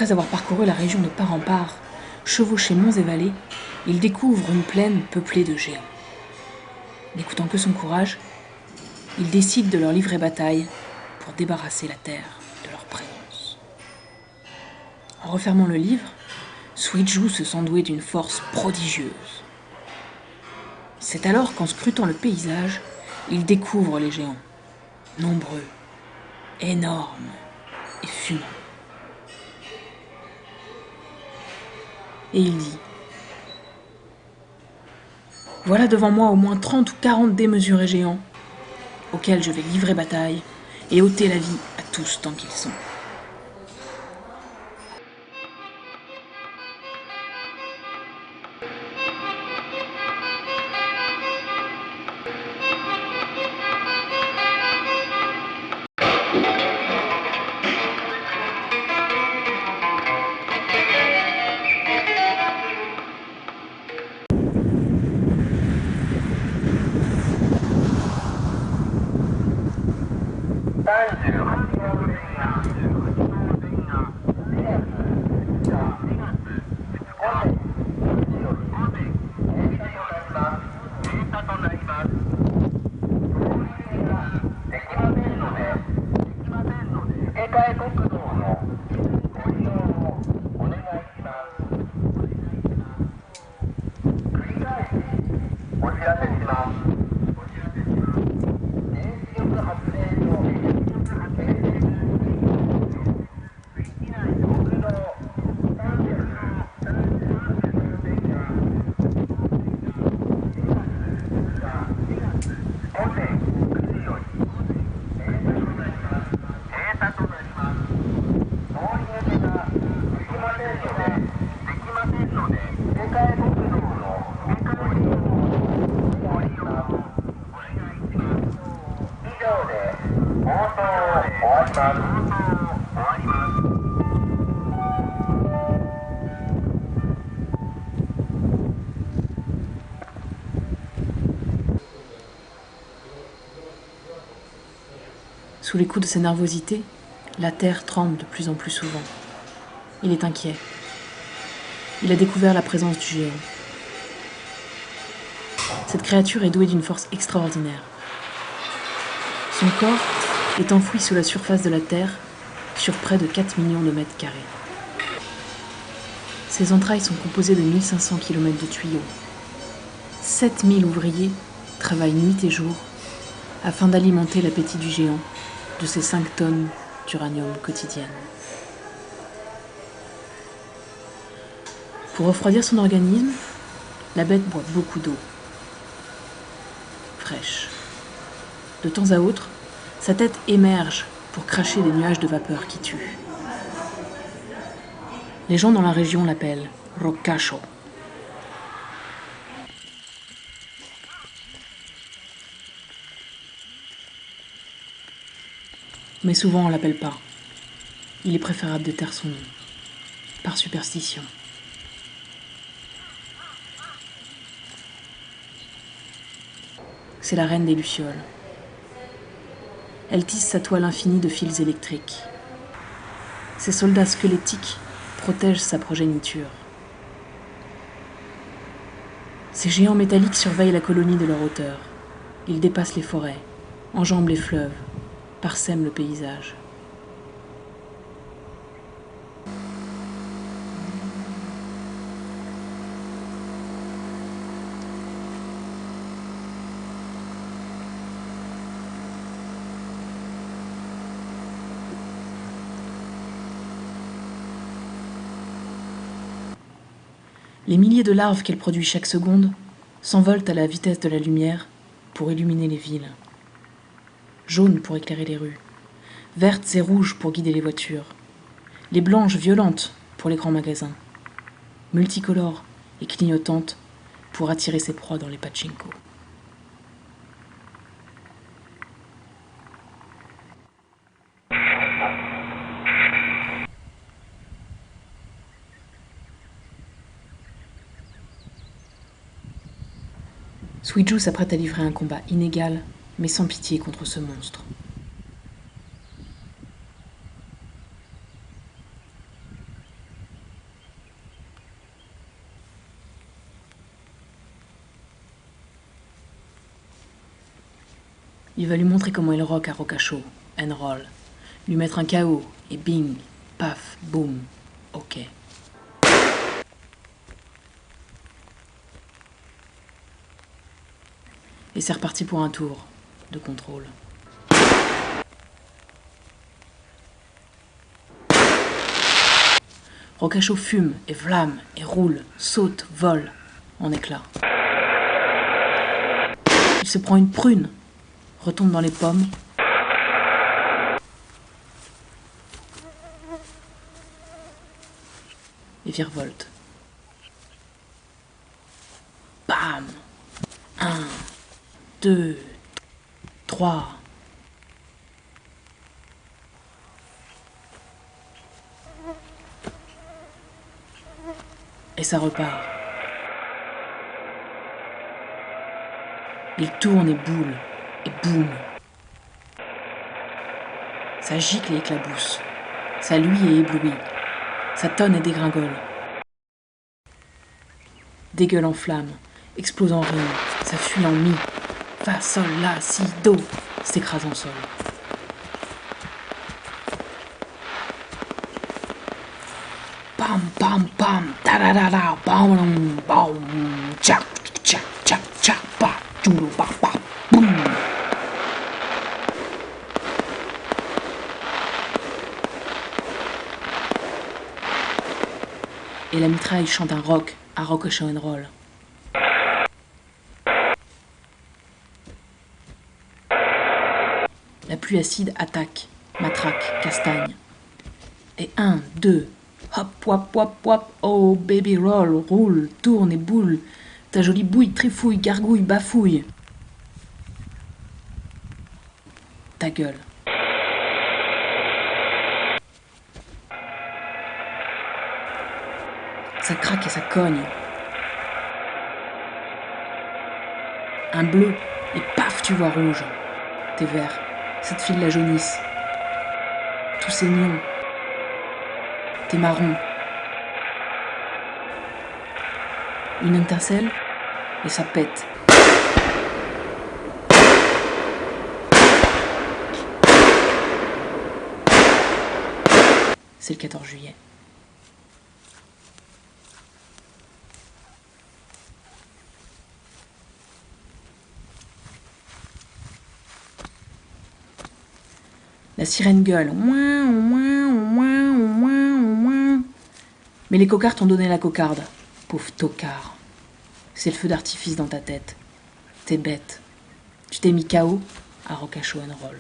Après avoir parcouru la région de part en part, chevauché monts et vallées, il découvre une plaine peuplée de géants. N'écoutant que son courage, il décide de leur livrer bataille pour débarrasser la terre de leur présence. En refermant le livre, Suiju se sent doué d'une force prodigieuse. C'est alors qu'en scrutant le paysage, il découvre les géants, nombreux, énormes et fumants. Et il dit : « Voilà devant moi au moins 30 ou 40 démesurés géants, auxquels je vais livrer bataille et ôter la vie à tous tant qu'ils sont. » Sous les coups de sa nervosité, la terre tremble de plus en plus souvent. Il est inquiet. Il a découvert la présence du géant. Cette créature est douée d'une force extraordinaire. Son corps est enfoui sous la surface de la terre, sur près de 4 millions de mètres carrés. Ses entrailles sont composées de 1500 km de tuyaux. 7000 ouvriers travaillent nuit et jour afin d'alimenter l'appétit du géant de ses 5 tonnes d'uranium quotidiennes. Pour refroidir son organisme, la bête boit beaucoup d'eau fraîche. De temps à autre, sa tête émerge pour cracher des nuages de vapeur qui tuent. Les gens dans la région l'appellent Rokkacho. Mais souvent on ne l'appelle pas. Il est préférable de taire son nom, par superstition. C'est la reine des lucioles. Elle tisse sa toile infinie de fils électriques. Ses soldats squelettiques protègent sa progéniture. Ces géants métalliques surveillent la colonie de leur hauteur. Ils dépassent les forêts, enjambent les fleuves, parsèment le paysage. Les milliers de larves qu'elle produit chaque seconde s'envolent à la vitesse de la lumière pour illuminer les villes. Jaunes pour éclairer les rues, vertes et rouges pour guider les voitures, les blanches violentes pour les grands magasins, multicolores et clignotantes pour attirer ses proies dans les pachinko. Suiju s'apprête à livrer un combat inégal, mais sans pitié contre ce monstre. Il va lui montrer comment il rock à Rocachaud, and roll. Lui mettre un KO, et bing, paf, boum, ok. Et c'est reparti pour un tour de contrôle. Rocachaud fume, et vlame, et roule, saute, vole, en éclats. Il se prend une prune, retombe dans les pommes, et virevolte. Bam! 1, 2, 3. Et ça repart. Il tourne et boule, et boum. Ça gicle et éclabousse. Ça luit et éblouit. Ça tonne et dégringole. Dégueule en flammes, explose en rime, ça fuit en mi. Fa, sol, la, si, do, s'écrase en sol. Pam, pam, pam, ta da da da, bam, bam, tcha, tcha, tcha, tcha, pa, tchoulou, pa, pa, boum. Et la mitraille chante un rock à Rocachaud and roll. La pluie acide attaque, matraque, castagne. Et 1, 2, hop, wap, wap, wap, oh baby roll, roule, tourne et boule. Ta jolie bouille trifouille, gargouille, bafouille. Ta gueule. Ça craque et ça cogne. Un bleu, et paf, tu vois rouge. T'es vert, ça te file la jaunisse. Tous ces nions. T'es marron. Une étincelle, et ça pète. C'est le 14 juillet. La sirène gueule. Ouin, ouin, ouin, ouin, ouin. Mais les cocards t'ont donné la cocarde. Pauvre tocard. C'est le feu d'artifice dans ta tête. T'es bête. Tu t'es mis KO à Rocachaud and roll.